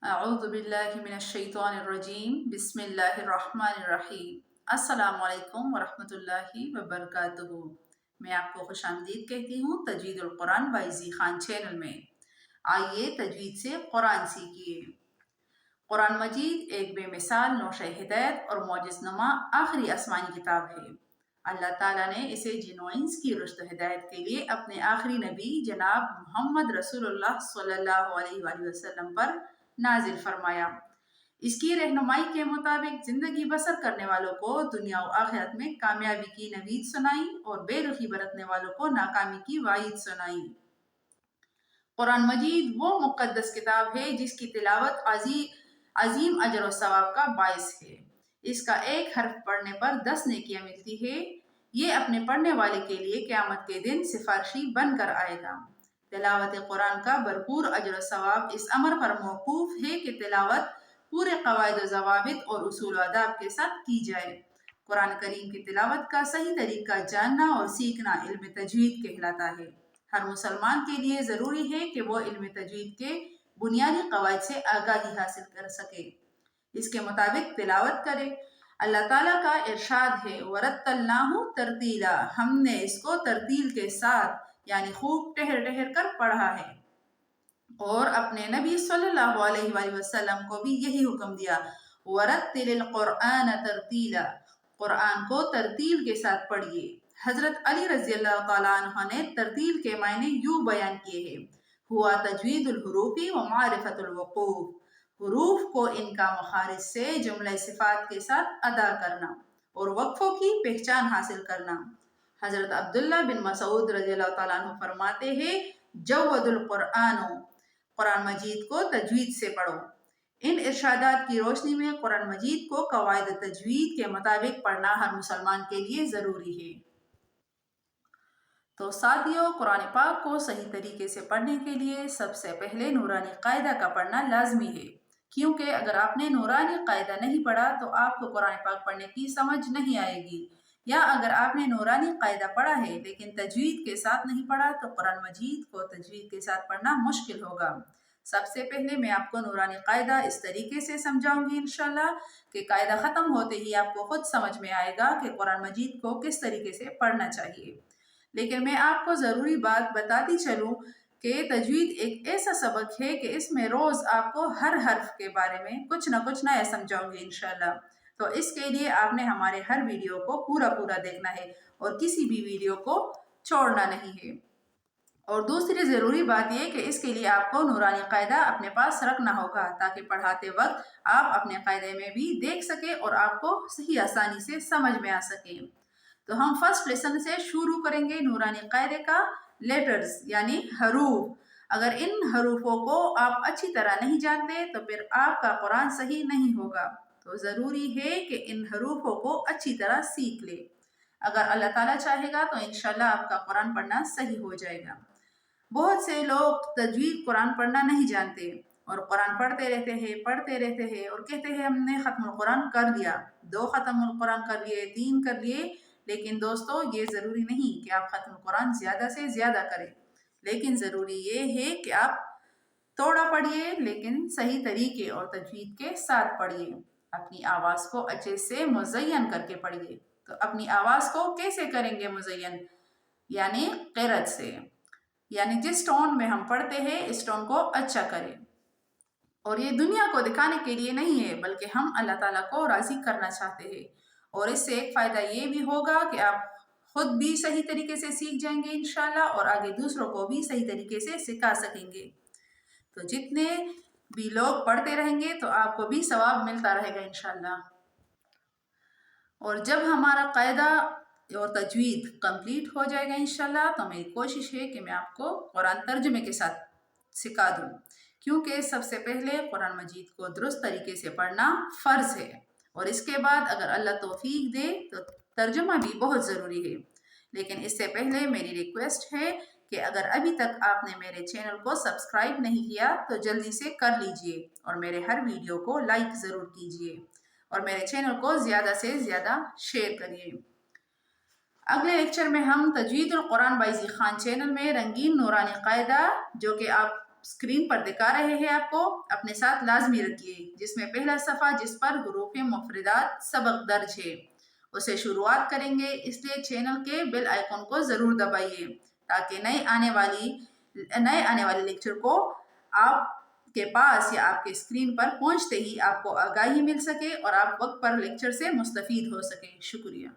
اعوذ باللہ من الشیطان الرجیم بسم اللہ الرحمن الرحیم۔ السلام علیکم ورحمۃ اللہ وبرکاتہ۔ میں آپ کو خوش آمدید کہتی ہوں تجوید القرآن بائی زی خان چینل میں۔ آئیے تجوید سے قرآن سیکھیے۔ قرآن مجید ایک بے مثال نوش ہدایت اور معجز نما آخری آسمانی کتاب ہے۔ اللہ تعالیٰ نے اسے جن و انس کی رشد و ہدایت کے لیے اپنے آخری نبی جناب محمد رسول اللہ صلی اللہ علیہ وآلہ وسلم پر نازل فرمایا۔ اس کی رہنمائی کے مطابق زندگی بسر کرنے والوں کو دنیا و آخرت میں کامیابی کی نوید سنائی اور بے رخی برتنے والوں کو ناکامی کی وعید سنائی۔ قرآن مجید وہ مقدس کتاب ہے جس کی تلاوت عظیم اجر و ثواب کا باعث ہے۔ اس کا ایک حرف پڑھنے پر 10 نیکیاں ملتی ہے۔ یہ اپنے پڑھنے والے کے لیے قیامت کے دن سفارشی بن کر آئے گا۔ تلاوت قرآن کا بھرپور اجر و ثواب اس امر پر موقوف ہے کہ تلاوت پورے قواعد و ضوابط اور اصول و آداب کے ساتھ کی جائے۔ قرآن کریم کی تلاوت کا صحیح طریقہ جاننا اور سیکھنا علم تجوید کہلاتا ہے۔ ہر مسلمان کے لیے ضروری ہے کہ وہ علم تجوید کے بنیادی قواعد سے آگاہی حاصل کر سکے، اس کے مطابق تلاوت کرے۔ اللہ تعالیٰ کا ارشاد ہے وَرَتَّلْنَاهُ تَرْتِيلًا، ہم نے اس کو ترتیل کے ساتھ یعنی خوب ٹہر ٹہر کر پڑھا ہے۔ اور اپنے نبی صلی اللہ علیہ وآلہ وسلم کو بھی یہی حکم دیا وَرَتِّلِ الْقُرْآنَ تَرْتِيلًا، قرآن کو ترتیل کے ساتھ پڑھیے۔ حضرت علی رضی اللہ تعالیٰ عنہ نے ترتیل کے معنی یوں بیان کیے ہیں، ہوا تجوید الحروف و معرفت الوقوف، حروف کو ان کا مخارج سے جملہ صفات کے ساتھ ادا کرنا اور وقفوں کی پہچان حاصل کرنا۔ حضرت عبداللہ بن مسعود رضی اللہ تعالیٰ عنہ فرماتے ہیں جود القرآن، قرآن مجید کو تجوید سے پڑھو۔ ان ارشادات کی روشنی میں قرآن مجید کو قواعد تجوید کے مطابق پڑھنا ہر مسلمان کے لیے ضروری ہے۔ تو ساتھیوں، قرآن پاک کو صحیح طریقے سے پڑھنے کے لیے سب سے پہلے نورانی قاعدہ کا پڑھنا لازمی ہے، کیونکہ اگر آپ نے نورانی قاعدہ نہیں پڑھا تو آپ کو قرآن پاک پڑھنے کی سمجھ نہیں آئے گی، یا اگر آپ نے نورانی قاعدہ پڑھا ہے لیکن تجوید کے ساتھ نہیں پڑھا تو قرآن مجید کو تجوید کے ساتھ پڑھنا مشکل ہوگا۔ سب سے پہلے میں آپ کو نورانی قاعدہ اس طریقے سے سمجھاؤں گی انشاءاللہ کہ قاعدہ ختم ہوتے ہی آپ کو خود سمجھ میں آئے گا کہ قرآن مجید کو کس طریقے سے پڑھنا چاہیے۔ لیکن میں آپ کو ضروری بات بتاتی چلوں کہ تجوید ایک ایسا سبق ہے کہ اس میں روز آپ کو ہر حرف کے بارے میں کچھ نہ کچھ نیا سمجھاؤں گی انشاءاللہ۔ تو اس کے لیے آپ نے ہمارے ہر ویڈیو کو پورا دیکھنا ہے اور کسی بھی ویڈیو کو چھوڑنا نہیں ہے۔ اور دوسری ضروری بات یہ کہ اس کے لیے آپ کو نورانی قاعدہ اپنے پاس رکھنا ہوگا تاکہ پڑھاتے وقت آپ اپنے قاعدے میں بھی دیکھ سکیں اور آپ کو صحیح آسانی سے سمجھ میں آ سکیں۔ تو ہم فرسٹ لیسن سے شروع کریں گے نورانی قاعدے کا لیٹرز یعنی حروف۔ اگر ان حروفوں کو آپ اچھی طرح نہیں جانتے تو پھر آپ کا قرآن صحیح نہیں ہوگا، تو ضروری ہے کہ ان حروفوں کو اچھی طرح سیکھ لے۔ اگر اللہ تعالیٰ چاہے گا تو انشاءاللہ آپ کا قرآن پڑھنا صحیح ہو جائے گا۔ بہت سے لوگ تجوید قرآن پڑھنا نہیں جانتے اور قرآن پڑھتے رہتے ہیں اور کہتے ہیں ہم نے ختم القرآن کر لیا، 2 ختم القرآن کر لیے، 3 کر لیے۔ لیکن دوستو، یہ ضروری نہیں کہ آپ ختم القرآن زیادہ سے زیادہ کریں، لیکن ضروری یہ ہے کہ آپ تھوڑا پڑھیے لیکن صحیح طریقے اور تجوید کے ساتھ پڑھیے۔ اپنی آواز کو اچھے سے مزین کر کے پڑھیے۔ تو اپنی آواز کو کیسے کریں گے مزین؟ یعنی قرأت سے، یعنی جس ٹون میں ہم پڑھتے ہیں اس ٹون کو اچھا کریں۔ اور یہ دنیا کو دکھانے کے لیے نہیں ہے بلکہ ہم اللہ تعالیٰ کو راضی کرنا چاہتے ہیں۔ اور اس سے ایک فائدہ یہ بھی ہوگا کہ آپ خود بھی صحیح طریقے سے سیکھ جائیں گے انشاءاللہ اور آگے دوسروں کو بھی صحیح طریقے سے سکھا سکیں گے۔ تو جتنے بھی لوگ پڑھتے رہیں گے تو آپ کو بھی ثواب ملتا رہے گا انشاءاللہ۔ اور جب ہمارا قاعدہ اور تجوید کمپلیٹ ہو جائے گا انشاءاللہ تو میری کوشش ہے کہ میں آپ کو قرآن ترجمے کے ساتھ سکھا دوں، کیونکہ سب سے پہلے قرآن مجید کو درست طریقے سے پڑھنا فرض ہے، اور اس کے بعد اگر اللہ توفیق دے تو ترجمہ بھی بہت ضروری ہے۔ لیکن اس سے پہلے میری ریکویسٹ ہے کہ اگر ابھی تک آپ نے میرے چینل کو سبسکرائب نہیں کیا تو جلدی سے کر لیجئے اور میرے ہر ویڈیو کو لائک ضرور کیجئے اور میرے چینل کو زیادہ سے زیادہ شیئر کریے۔ اگلے لیکچر میں ہم تجوید القرآن بائی زی خان چینل میں رنگین نورانی قاعدہ جو کہ آپ اسکرین پر دکھا رہے ہیں آپ کو اپنے ساتھ لازمی رکھیے، جس میں پہلا صفحہ جس پر حروف مفردات سبق درج ہے اسے شروعات کریں گے، اس لیے چینل کے بیل آئیکن کو ضرور دبائیے تاکہ نئے آنے والے لیکچر کو آپ کے پاس یا آپ کے اسکرین پر پہنچتے ہی آپ کو آگاہی مل سکے اور آپ وقت پر لیکچر سے مستفید ہو سکیں۔ شکریہ۔